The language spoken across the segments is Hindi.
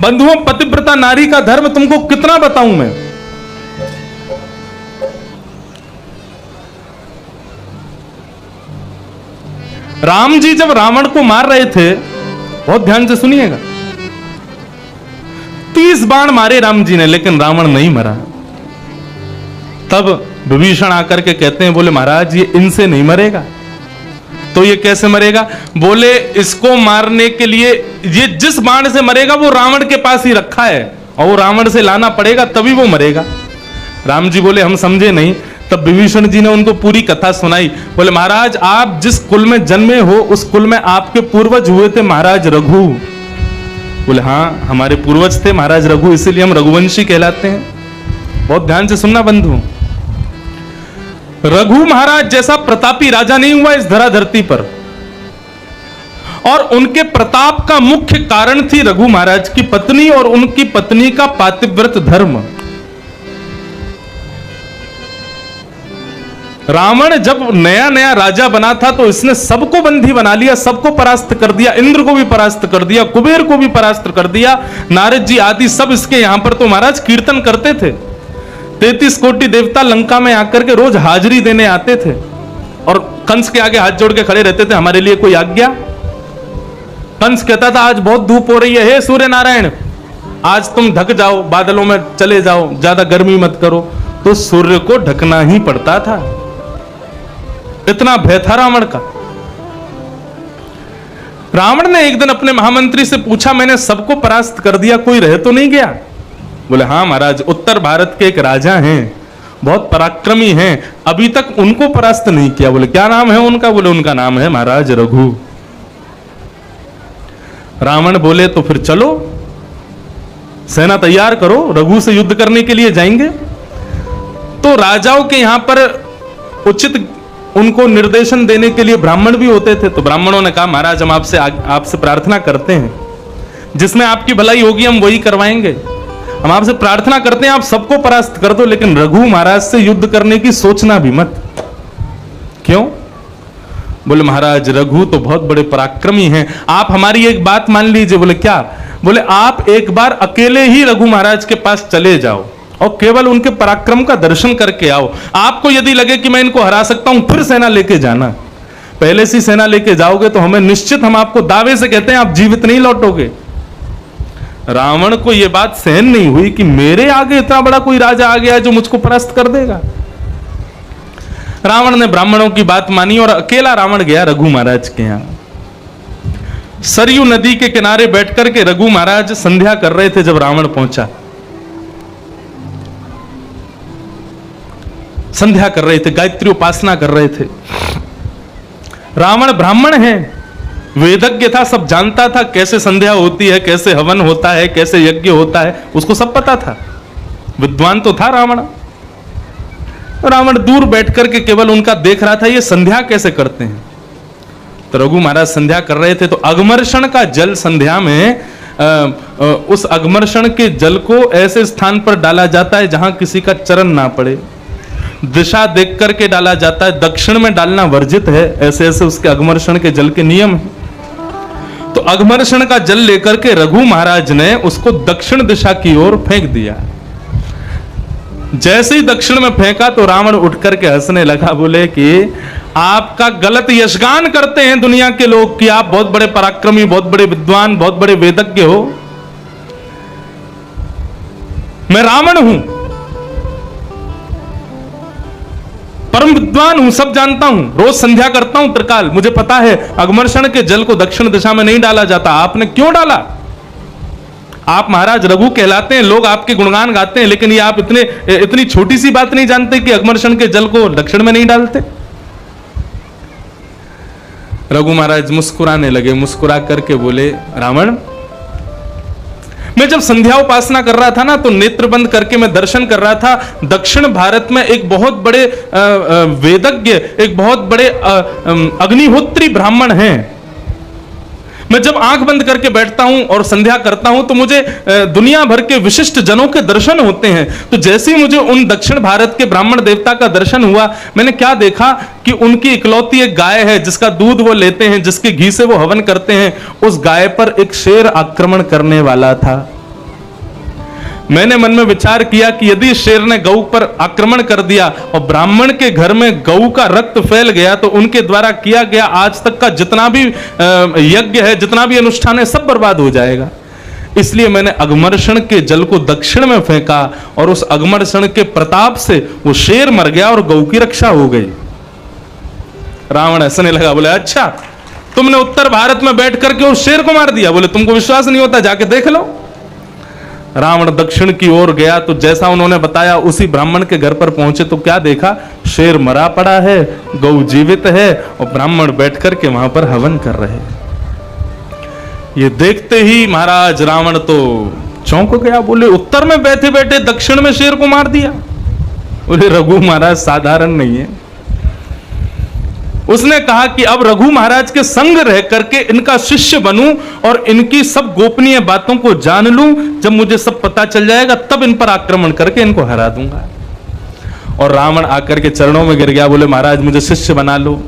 बंधुओं, पतिव्रता नारी का धर्म तुमको कितना बताऊं मैं। राम जी जब रावण को मार रहे थे, बहुत ध्यान से सुनिएगा, 30 बाण मारे राम जी ने, लेकिन रावण नहीं मरा। तब विभीषण आकर के कहते हैं, बोले महाराज ये इनसे नहीं मरेगा। तो ये कैसे मरेगा? बोले इसको मारने के लिए ये जिस बाण से मरेगा वो रावण के पास ही रखा है, और वो रावण से लाना पड़ेगा तभी वो मरेगा। राम जी बोले हम समझे नहीं। तब विभीषण जी ने उनको पूरी कथा सुनाई। बोले महाराज आप जिस कुल में जन्मे हो उस कुल में आपके पूर्वज हुए थे महाराज रघु। बोले हाँ हमारे पूर्वज थे महाराज रघु, इसीलिए हम रघुवंशी कहलाते हैं। बहुत ध्यान से सुनना बंधु, रघु महाराज जैसा प्रतापी राजा नहीं हुआ इस धरा धरती पर, और उनके प्रताप का मुख्य कारण थी रघु महाराज की पत्नी और उनकी पत्नी का पातिव्रत धर्म। रावण जब नया नया राजा बना था तो इसने सबको बंदी बना लिया, सबको परास्त कर दिया, इंद्र को भी परास्त कर दिया, कुबेर को भी परास्त कर दिया, नारद जी आदि सब इसके यहां पर तो महाराज कीर्तन करते थे। 33 कोटि देवता लंका में आकर के रोज हाजिरी देने आते थे और कंस के आगे हाथ जोड़ के खड़े रहते थे, हमारे लिए कोई आज्ञा। कंस कहता था आज बहुत धूप हो रही है, हे सूर्य नारायण आज तुम ढक जाओ, बादलों में चले जाओ, ज्यादा गर्मी मत करो। तो सूर्य को ढकना ही पड़ता था, इतना भय था रावण का। रावण ने एक दिन अपने महामंत्री से पूछा, मैंने सबको परास्त कर दिया, कोई रह तो नहीं गया? बोले हाँ महाराज, उत्तर भारत के एक राजा हैं, बहुत पराक्रमी हैं, अभी तक उनको परास्त नहीं किया। बोले क्या नाम है उनका? बोले उनका नाम है महाराज रघु। रावण बोले तो फिर चलो सेना तैयार करो, रघु से युद्ध करने के लिए जाएंगे। तो राजाओं के यहां पर उचित उनको निर्देशन देने के लिए ब्राह्मण भी होते थे। तो ब्राह्मणों ने कहा महाराज हम आपसे प्रार्थना करते हैं, जिसमें आपकी भलाई होगी हम वही करवाएंगे। हम आपसे प्रार्थना करते हैं आप सबको परास्त कर दो, लेकिन रघु महाराज से युद्ध करने की सोचना भी मत। क्यों? बोले महाराज रघु तो बहुत बड़े पराक्रमी हैं, आप हमारी एक बात मान लीजिए। बोले क्या? बोले आप एक बार अकेले ही रघु महाराज के पास चले जाओ और केवल उनके पराक्रम का दर्शन करके आओ। आपको यदि लगे कि मैं इनको हरा सकता हूं फिर सेना लेके जाना। पहले से सेना लेके जाओगे तो हमें निश्चित, हम आपको दावे से कहते हैं आप जीवित नहीं लौटोगे। रावण को यह बात सहन नहीं हुई कि मेरे आगे इतना बड़ा कोई राजा आ गया जो मुझको परास्त कर देगा। रावण ने ब्राह्मणों की बात मानी और अकेला रावण गया रघु महाराज के यहां। सरयू नदी के किनारे बैठकर के रघु महाराज संध्या कर रहे थे जब रावण पहुंचा। संध्या कर रहे थे, गायत्री उपासना कर रहे थे। रावण ब्राह्मण है, वेदज्ञ था, सब जानता था कैसे संध्या होती है, कैसे हवन होता है, कैसे यज्ञ होता है, उसको सब पता था, विद्वान तो था रावण। रावण दूर बैठकर के केवल उनका देख रहा था ये संध्या कैसे करते हैं। तो रघु महाराज संध्या कर रहे थे तो अगमर्षण का जल संध्या में उस अगमर्षण के जल को ऐसे स्थान पर डाला जाता है जहां किसी का चरण ना पड़े, दिशा देख करके डाला जाता है, दक्षिण में डालना वर्जित है, ऐसे ऐसे उसके अगमर्षण के जल के नियम है। तो अगमर्षण का जल लेकर के रघु महाराज ने उसको दक्षिण दिशा की ओर फेंक दिया। जैसे ही दक्षिण में फेंका तो रावण उठ करके हंसने लगा, बोले कि आपका गलत यशगान करते हैं दुनिया के लोग कि आप बहुत बड़े पराक्रमी, बहुत बड़े विद्वान, बहुत बड़े वेदज्ञ हो। मैं रावण हूं, परम विद्वान हूं, सब जानता हूं, रोज संध्या करता हूं त्रिकाल, मुझे पता है अगमर्षण के जल को दक्षिण दिशा में नहीं डाला जाता। आपने क्यों डाला? आप महाराज रघु कहलाते हैं, लोग आपके गुणगान गाते हैं, लेकिन ये आप इतनी छोटी सी बात नहीं जानते कि अगमर्षण के जल को दक्षिण में नहीं डालते। रघु महाराज मुस्कुराने लगे, मुस्कुरा करके बोले रावण मैं जब संध्या उपासना कर रहा था ना तो नेत्र बंद करके मैं दर्शन कर रहा था, दक्षिण भारत में एक बहुत बड़े वेदज्ञ, एक बहुत बड़े अग्निहोत्री ब्राह्मण हैं। मैं जब आंख बंद करके बैठता हूं और संध्या करता हूं तो मुझे दुनिया भर के विशिष्ट जनों के दर्शन होते हैं। तो जैसे ही मुझे उन दक्षिण भारत के ब्राह्मण देवता का दर्शन हुआ, मैंने क्या देखा कि उनकी इकलौती एक गाय है जिसका दूध वो लेते हैं, जिसके घी से वो हवन करते हैं। उस गाय पर एक शेर आक्रमण करने वाला था मैंने मन में विचार किया कि यदि शेर ने गऊ पर आक्रमण कर दिया और ब्राह्मण के घर में गऊ का रक्त फैल गया तो उनके द्वारा किया गया आज तक का जितना भी यज्ञ है, जितना भी अनुष्ठान है, सब बर्बाद हो जाएगा। इसलिए मैंने अगमर्षण के जल को दक्षिण में फेंका और उस अगमर्षण के प्रताप से वो शेर मर गया और गऊ की रक्षा हो गई। रावण हंसने लगा, बोले अच्छा तुमने उत्तर भारत में बैठ करके उस शेर को मार दिया? बोले तुमको विश्वास नहीं होता, जाके देख लो। रावण दक्षिण की ओर गया तो जैसा उन्होंने बताया उसी ब्राह्मण के घर पर पहुंचे तो क्या देखा, शेर मरा पड़ा है, गऊ जीवित है और ब्राह्मण बैठ करके वहां पर हवन कर रहे हैं। ये देखते ही महाराज रावण तो चौंक गया, बोले उत्तर में बैठे बैठे दक्षिण में शेर को मार दिया। बोले रघु महाराज साधारण नहीं है। उसने कहा कि अब रघु महाराज के संग रह करके इनका शिष्य बनूं और इनकी सब गोपनीय बातों को जान लूं। जब मुझे सब पता चल जाएगा तब इन पर आक्रमण करके इनको हरा दूंगा। और रावण आकर के चरणों में गिर गया, बोले महाराज मुझे शिष्य बना लो।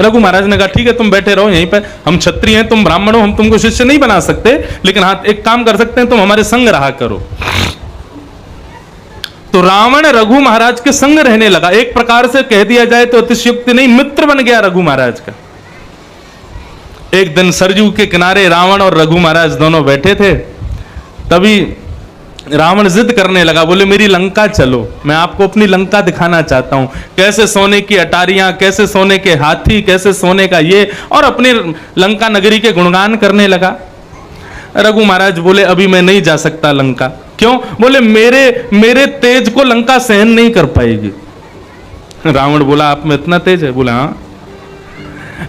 रघु महाराज ने कहा ठीक है तुम बैठे रहो यहीं पर, हम क्षत्रिय हैं, तुम ब्राह्मण हो, हम तुमको शिष्य नहीं बना सकते, लेकिन हाँ एक काम कर सकते हैं, तुम हमारे संग रहा करो। तो रावण रघु महाराज के संग रहने लगा। एक प्रकार से कह दिया जाए तो अतिशयोक्ति नहीं, मित्र बन गया रघु महाराज का। एक दिन सरजू के किनारे रावण और रघु महाराज दोनों बैठे थे। तभी रावण जिद करने लगा, बोले मेरी लंका चलो, मैं आपको अपनी लंका दिखाना चाहता हूं, कैसे सोने की अटारियां, कैसे सोने के हाथी, कैसे सोने का ये, और अपने लंका नगरी के गुणगान करने लगा। रघु महाराज बोले अभी मैं नहीं जा सकता लंका। क्यों? बोले मेरे तेज को लंका सहन नहीं कर पाएगी। रावण बोला आप में इतना तेज है? बोला हाँ।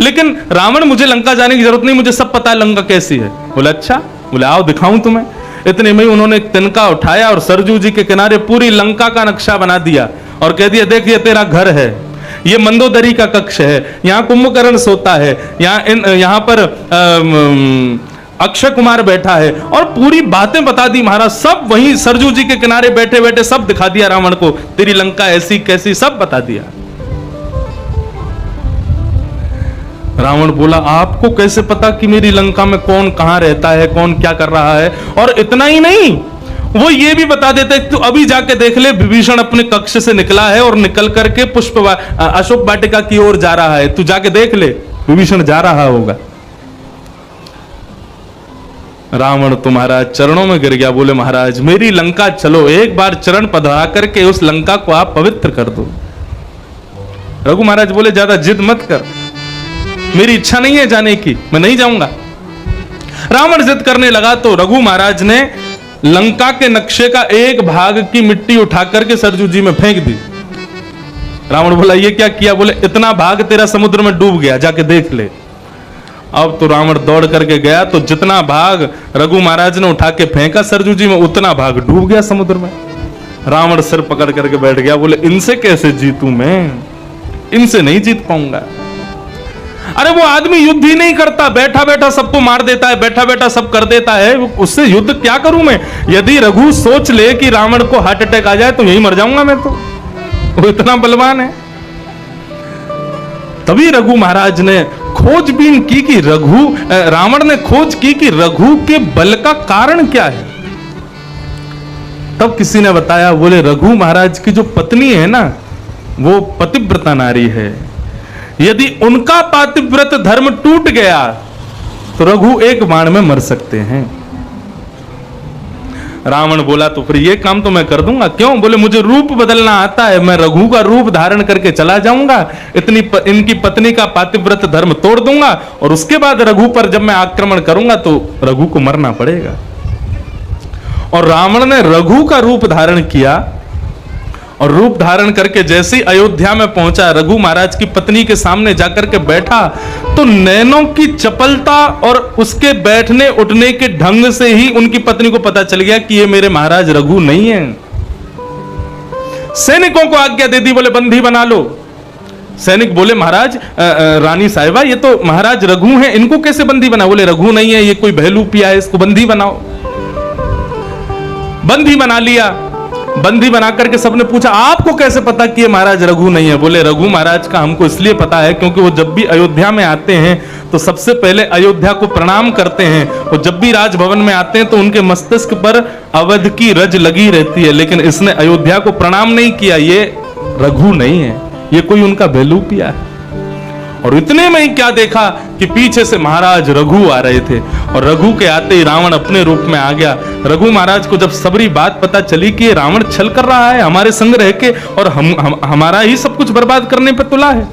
लेकिन रावण मुझे लंका जाने की जरूरत नहीं, मुझे सब पता है लंका कैसी है। बोला अच्छा। बोले आओ दिखाऊं तुम्हें। इतने में उन्होंने एक तिनका उठाया और सरजू जी के किनारे पूरी लंका का नक्शा बना दिया और कह दिया देख ये तेरा घर है, ये मंदोदरी का कक्ष है, यहाँ कुंभकर्ण सोता है, यहाँ पर अक्षय कुमार बैठा है, और पूरी बातें बता दी महाराज। सब वहीं सरजू जी के किनारे बैठे बैठे सब दिखा दिया रावण को, तेरी लंका ऐसी कैसी सब बता दिया। रावण बोला आपको कैसे पता कि मेरी लंका में कौन कहां रहता है, कौन क्या कर रहा है? और इतना ही नहीं, वो ये भी बता देते तू अभी जाके देख ले, विभीषण अपने कक्ष से निकला है और निकल करके अशोक वाटिका की ओर जा रहा है, तू जाके देख ले, विभीषण जा रहा होगा। रावण तुम्हारा चरणों में गिर गया, बोले महाराज मेरी लंका चलो, एक बार चरण पधरा करके उस लंका को आप पवित्र कर दो। रघु महाराज बोले ज्यादा जिद मत कर, मेरी इच्छा नहीं है जाने की, मैं नहीं जाऊंगा। रावण जिद करने लगा तो रघु महाराज ने लंका के नक्शे का एक भाग की मिट्टी उठा करके सरजू जी में फेंक दी। रावण बोला ये क्या किया? बोले इतना भाग तेरा समुद्र में डूब गया, जाके देख ले। अब तो रावण दौड़ करके गया तो जितना भाग रघु महाराज ने उठा के फेंका सरजू जी में, उतना भाग डूब गया समुद्र में। रावण सिर पकड़ करके बैठ गया, बोले इनसे कैसे जीतूं मैं, इनसे नहीं जीत पाऊंगा। अरे वो आदमी युद्ध ही नहीं करता, बैठा बैठा सबको मार देता है, बैठा बैठा सब कर देता है, उससे युद्ध क्या करूं मैं? यदि रघु सोच ले कि रावण को हार्ट अटैक आ जाए तो यही मर जाऊंगा मैं, तो वो इतना बलवान है। तभी रघु महाराज ने खोजबीन की कि रावण ने खोज की कि रघु के बल का कारण क्या है। तब किसी ने बताया, बोले रघु महाराज की जो पत्नी है ना, वो पतिव्रता नारी है, यदि उनका पातिव्रत धर्म टूट गया तो रघु एक बाण में मर सकते हैं। रावण बोला तो फिर ये काम तो मैं कर दूंगा। क्यों? बोले मुझे रूप बदलना आता है, मैं रघु का रूप धारण करके चला जाऊंगा, इनकी पत्नी का पातिव्रत धर्म तोड़ दूंगा और उसके बाद रघु पर जब मैं आक्रमण करूंगा तो रघु को मरना पड़ेगा। और रावण ने रघु का रूप धारण किया और रूप धारण करके जैसे ही अयोध्या में पहुंचा, रघु महाराज की पत्नी के सामने जाकर के बैठा तो नैनों की चपलता और उसके बैठने उठने के ढंग से ही उनकी पत्नी को पता चल गया कि ये मेरे महाराज रघु नहीं है। सैनिकों को आज्ञा दे दी, बोले बंदी बना लो। सैनिक बोले महाराज रानी साहिबा ये तो महाराज रघु हैं, इनको कैसे बंदी बना? बोले रघु नहीं है, ये कोई बहलू पिया है, इसको बंदी बनाओ। बंदी बना लिया। बंदी बना करके सबने पूछा आपको कैसे पता कि ये महाराज रघु नहीं है? बोले रघु महाराज का हमको इसलिए पता है क्योंकि वो जब भी अयोध्या में आते हैं तो सबसे पहले अयोध्या को प्रणाम करते हैं, और जब भी राजभवन में आते हैं तो उनके मस्तिष्क पर अवध की रज लगी रहती है, लेकिन इसने अयोध्या को प्रणाम नहीं किया। ये रघु नहीं है, ये कोई उनका बेलूपिया है। और इतने में ही क्या देखा कि पीछे से महाराज रघु आ रहे थे, और रघु के आते ही रावण अपने रूप में आ गया। रघु महाराज को जब सबरी बात पता चली कि रावण छल कर रहा है हमारे संग रह के, और हमारा ही सब कुछ बर्बाद करने पे तुला है,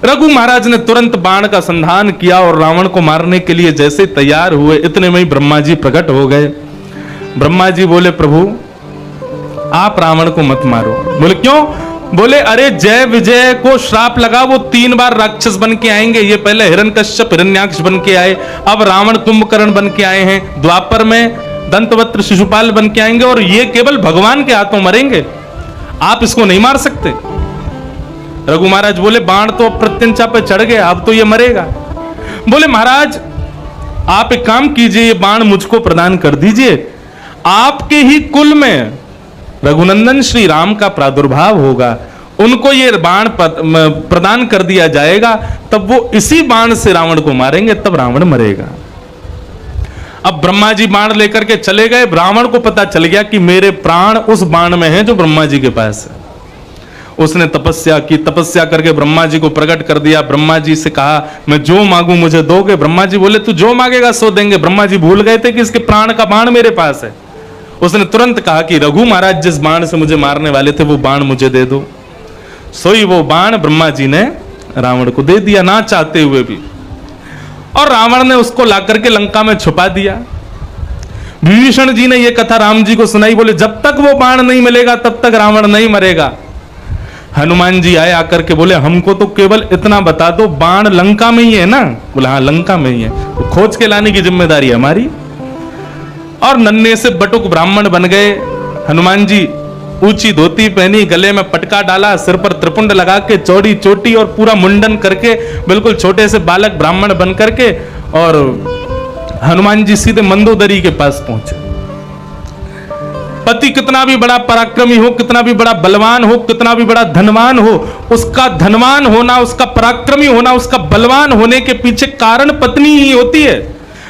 रघु महाराज ने तुरंत बाण का संधान किया और रावण को मारने के लिए जैसे तैयार हुए, इतने में ही ब्रह्मा जी प्रकट हो गए। ब्रह्मा जी बोले, प्रभु आप रावण को मत मारो। बोले क्यों? बोले अरे जय विजय को श्राप लगा, वो 3 बार राक्षस बन के आएंगे। ये पहले हिरण्यकश्यप हिरण्याक्ष बन के आए, अब रावण कुंभकर्ण बन के आए हैं, द्वापर में दंतवक्त्र शिशुपाल बन के आएंगे, और ये केवल भगवान के हाथों मरेंगे, आप इसको नहीं मार सकते। रघु महाराज बोले बाण तो प्रत्यंचा पे चढ़ गया, अब तो ये मरेगा। बोले महाराज आप एक काम कीजिए, ये बाण मुझको प्रदान कर दीजिए, आपके ही कुल में रघुनंदन श्री राम का प्रादुर्भाव होगा, उनको ये बाण प्रदान कर दिया जाएगा, तब वो इसी बाण से रावण को मारेंगे, तब रावण मरेगा। अब ब्रह्मा जी बाण लेकर के चले गए। रावण को पता चल गया कि मेरे प्राण उस बाण में हैं जो ब्रह्मा जी के पास है। उसने तपस्या की, तपस्या करके ब्रह्मा जी को प्रकट कर दिया। ब्रह्मा जी से कहा मैं जो मांगू मुझे दोगे? ब्रह्मा जी बोले तू जो मांगेगा सो देंगे। ब्रह्मा जी भूल गए थे कि इसके प्राण का बाण मेरे पास है। उसने तुरंत कहा कि रघु महाराज जिस बाण से मुझे मारने वाले थे वो बाण मुझे दे दो। सोई वो बाण ब्रह्मा जी ने रावण को दे दिया, ना चाहते हुए भी, और रावण ने उसको ला करके लंका में छुपा दिया। विभीषण जी ने यह कथा राम जी को सुनाई, बोले जब तक वो बाण नहीं मिलेगा तब तक रावण नहीं मरेगा। हनुमान जी आए, आकर के बोले हमको तो केवल इतना बता दो बाण लंका में ही है ना? बोले हाँ लंका में ही है, तो खोज के लाने की जिम्मेदारी है हमारी। और नन्हे से बटुक ब्राह्मण बन गए। हनुमान जी ऊंची धोती पहनी, गले में पटका डाला, सिर पर त्रिपुंड लगा के, चौड़ी चोटी और पूरा मुंडन करके, बिल्कुल छोटे से बालक ब्राह्मण बन करके, और हनुमान जी सीधे मंदोदरी के पास पहुंचे। पति कितना भी बड़ा पराक्रमी हो, कितना भी बड़ा बलवान हो, कितना भी बड़ा धनवान हो, उसका धनवान होना, उसका पराक्रमी होना, उसका बलवान होने के पीछे कारण पत्नी ही होती है।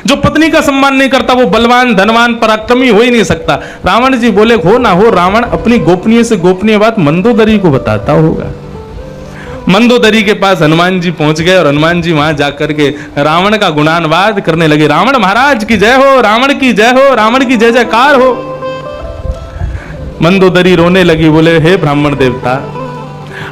जो पत्नी का सम्मान नहीं करता वो बलवान धनवान पराक्रमी हो ही नहीं सकता। रावण जी बोले हो ना हो, रावण अपनी गोपनीय से गोपनीय बात मंदोदरी को बताता होगा। मंदोदरी के पास हनुमान जी पहुंच गए, और हनुमान जी वहां जाकर के रावण का गुणानुवाद करने लगे। रावण महाराज की जय हो, रावण की जय हो, रावण की जय जयकार हो। मंदोदरी रोने लगी, बोले हे ब्राह्मण देवता,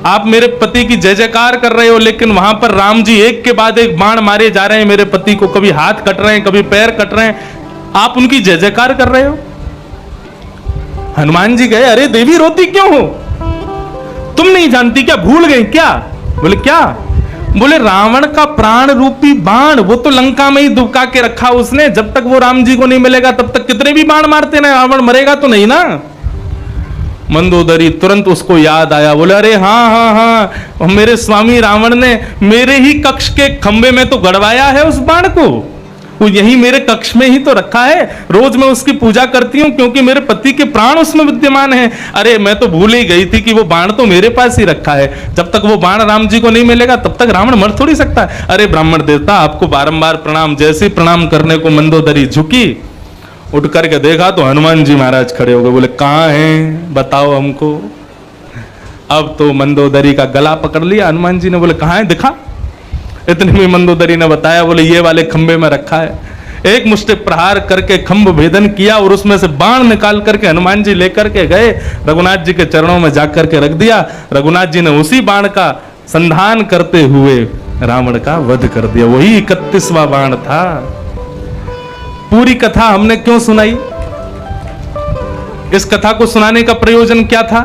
आप मेरे पति की जय जयकार कर रहे हो, लेकिन वहां पर राम जी एक के बाद एक बाण मारे जा रहे हैं मेरे पति को, कभी हाथ कट रहे हैं, कभी पैर कट रहे हैं, आप उनकी जय जयकार कर रहे हो। हनुमान जी गए, अरे देवी रोती क्यों हो? तुम नहीं जानती क्या? भूल गई क्या? बोले क्या? बोले रावण का प्राण रूपी बाण वो तो लंका में ही दुबका के रखा उसने, जब तक वो राम जी को नहीं मिलेगा तब तक कितने भी बाण मारते ना, रावण मरेगा तो नहीं ना। मंदोदरी तुरंत उसको याद आया, बोले अरे हाँ हाँ हाँ, मेरे स्वामी रावण ने मेरे ही कक्ष के खंबे में तो गड़वाया है उस बाण को, वो यही मेरे कक्ष में ही तो रखा है, रोज मैं उसकी पूजा करती हूँ क्योंकि मेरे पति के प्राण उसमें विद्यमान है। अरे मैं तो भूल ही गई थी कि वो बाण तो मेरे पास ही रखा है, जब तक वो बाण राम जी को नहीं मिलेगा तब तक रावण मर थोड़ी सकता है। अरे ब्राह्मण देवता आपको बारंबार प्रणाम। जैसे प्रणाम करने को मंदोदरी झुकी, उठ करके देखा तो हनुमान जी महाराज खड़े हो गए। बोले कहाँ हैं बताओ हमको। अब तो मंदोदरी का गला पकड़ लिया हनुमान जी ने, बोले कहाँ है दिखा। इतने में मंदोदरी ने बताया, बोले ये वाले खंबे में रखा है। एक मुष्टि प्रहार करके खंभ भेदन किया और उसमें से बाण निकाल करके हनुमान जी लेकर के गए, रघुनाथ जी के चरणों में जाकर के रख दिया। रघुनाथ जी ने उसी बाण का संधान करते हुए रावण का वध कर दिया। वही 31वां बाण था। पूरी कथा हमने क्यों सुनाई? इस कथा को सुनाने का प्रयोजन क्या था?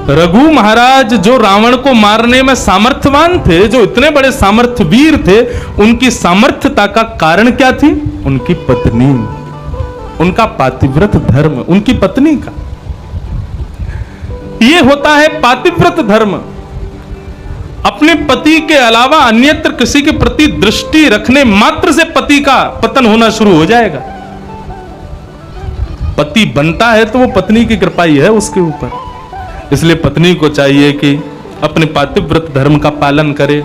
रघु महाराज जो रावण को मारने में सामर्थ्यवान थे, जो इतने बड़े सामर्थ्यवीर थे, उनकी सामर्थ्यता का कारण क्या थी? उनकी पत्नी, उनका पातिव्रत धर्म, उनकी पत्नी का। यह होता है पातिव्रत धर्म। अपने पति के अलावा अन्यत्र किसी के प्रति दृष्टि रखने मात्र से पति का पतन होना शुरू हो जाएगा। पति बनता है तो वो पत्नी की कृपा ही है उसके ऊपर। इसलिए पत्नी को चाहिए कि अपने पातिव्रत धर्म का पालन करे।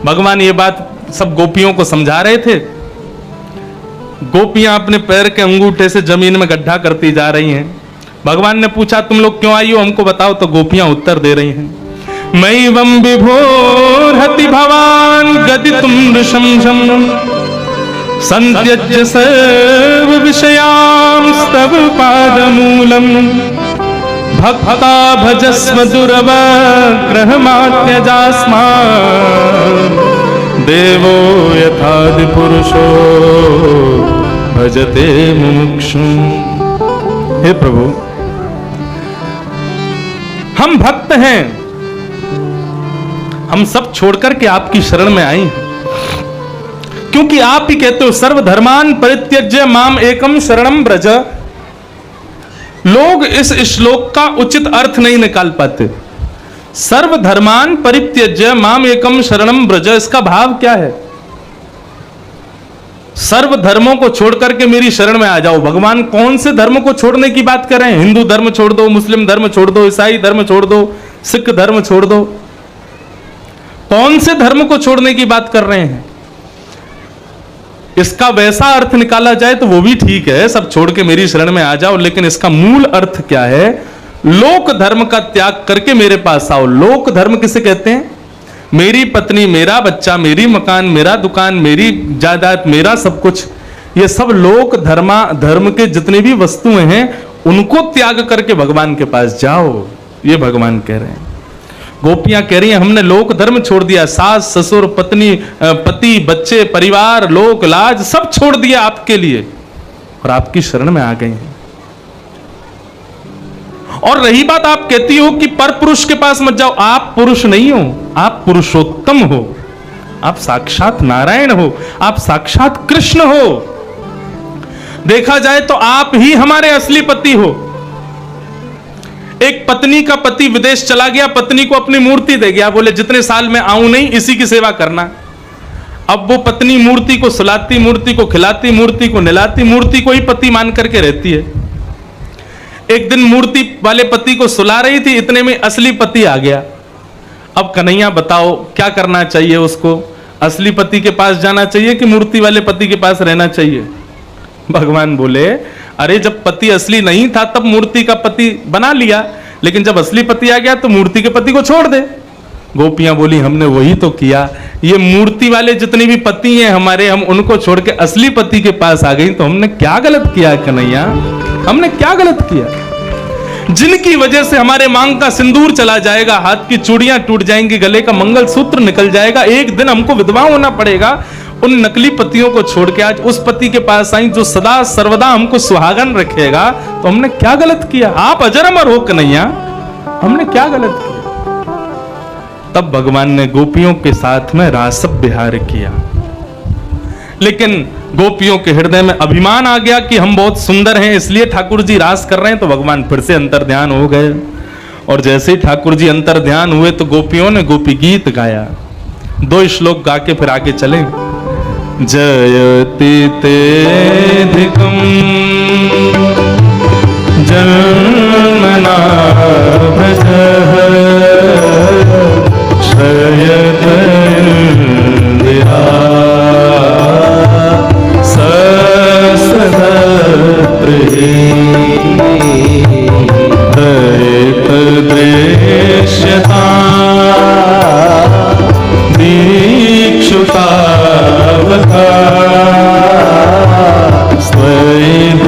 भगवान ये बात सब गोपियों को समझा रहे थे। गोपियां अपने पैर के अंगूठे से जमीन में गड्ढा करती जा रही हैं। भगवान ने पूछा तुम लोग क्यों आई हो, हमको बताओ। तो गोपियां उत्तर दे रही हैं, मैवं विभोर्हति भवान गदितुं नृशंसं संत्यज्य सर्व विषयांस्तव पादमूलम् भक्ता भजस्व दुर्वग्रहमात्यजास्मान् देवो यथादि पुरुषो भजते मुमुक्षुम्। हे प्रभु, हम भक्त हैं, हम सब छोड़कर के आपकी शरण में आए हैं, क्योंकि आप ही कहते हो सर्वधर्मान परित्यज्य माम एकम शरणम ब्रज। लोग इस श्लोक का उचित अर्थ नहीं निकाल पाते। सर्वधर्मान परित्यज्य माम एकम शरणम ब्रज, इसका भाव क्या है? सर्व धर्मों को छोड़कर के मेरी शरण में आ जाओ। भगवान कौन से धर्म को छोड़ने की बात कर रहे हैं? हिंदू धर्म छोड़ दो, मुस्लिम धर्म छोड़ दो, ईसाई धर्म छोड़ दो, सिख धर्म छोड़ दो, कौन से धर्म को छोड़ने की बात कर रहे हैं? इसका वैसा अर्थ निकाला जाए तो वो भी ठीक है, सब छोड़ के मेरी शरण में आ जाओ, लेकिन इसका मूल अर्थ क्या है? लोक धर्म का त्याग करके मेरे पास आओ। लोक धर्म किसे कहते हैं? मेरी पत्नी, मेरा बच्चा, मेरी मकान, मेरा दुकान, मेरी जायदाद, मेरा सब कुछ, ये सब लोक धर्म के जितनी भी वस्तुएं हैं उनको त्याग करके भगवान के पास जाओ, ये भगवान कह रहे हैं। गोपियां कह रही हैं हमने लोक धर्म छोड़ दिया, सास ससुर पत्नी पति बच्चे परिवार लोक लाज सब छोड़ दिया आपके लिए और आपकी शरण में आ गए हैं। और रही बात आप कहती हो कि पर पुरुष के पास मत जाओ, आप पुरुष नहीं हो, आप पुरुषोत्तम हो, आप साक्षात नारायण हो, आप साक्षात कृष्ण हो। देखा जाए तो आप ही हमारे असली पति हो। एक पत्नी का पति विदेश चला गया, पत्नी को अपनी मूर्ति दे गया, बोले जितने साल में आऊं नहीं इसी की सेवा करना। अब वो पत्नी मूर्ति को सुलाती, मूर्ति को खिलाती, मूर्ति को नहलाती, मूर्ति को ही पति मान करके रहती है। एक दिन मूर्ति वाले पति को सुला रही थी, इतने में असली पति आ गया। अब कन्हैया बताओ क्या करना चाहिए उसको? असली पति के पास जाना चाहिए कि मूर्ति वाले पति के पास रहना चाहिए? भगवान बोले अरे जब पति असली नहीं था तब मूर्ति का पति बना लिया, लेकिन जब असली पति आ गया तो मूर्ति के पति को छोड़ दे। गोपियां बोली हमने वही तो किया, ये मूर्ति वाले जितने भी पति हैं हमारे, हम उनको छोड़ के असली पति के पास आ गई, तो हमने क्या गलत किया कन्हैया? हमने क्या गलत किया? जिनकी वजह से हमारे मांग का सिंदूर चला जाएगा, हाथ की चूड़ियां टूट जाएंगी, गले का मंगलसूत्र निकल जाएगा, एक दिन हमको विधवा होना पड़ेगा। उन नकली पतियों को छोड़ के आज उस पति के पास आई जो सदा सर्वदा हमको सुहागन रखेगा, तो हमने क्या गलत किया? आप अजर अमर हो कन्हैया, हमने क्या गलत किया? तब भगवान ने गोपियों के साथ में रासप विहार किया, लेकिन गोपियों के हृदय में अभिमान आ गया कि हम बहुत सुंदर हैं इसलिए ठाकुर जी रास कर रहे हैं। तो भगवान फिर से अंतर्ध्यान हो गए, और जैसे ही ठाकुर जी अंतर्ध्यान हुए तो गोपियों ने गोपी गीत गाया। 2 श्लोक गा के फिर आगे चले। जयति तेधिकं जन्मनाभजः श्रयतन्दिरा ससदत्रिः दयितदृश्यता दीक्षुतावता स्वैध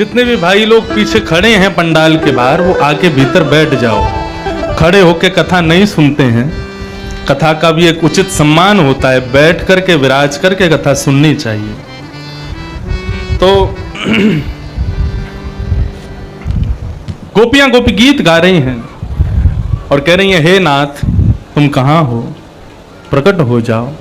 जितने भी भाई लोग पीछे खड़े हैं पंडाल के बाहर, वो आके भीतर बैठ जाओ। खड़े होके कथा नहीं सुनते हैं, कथा का भी एक उचित सम्मान होता है, बैठ करके विराज करके कथा सुननी चाहिए। तो गोपियां गोपी गीत गा रही हैं और कह रही हैं, हे नाथ तुम कहां हो, प्रकट हो जाओ।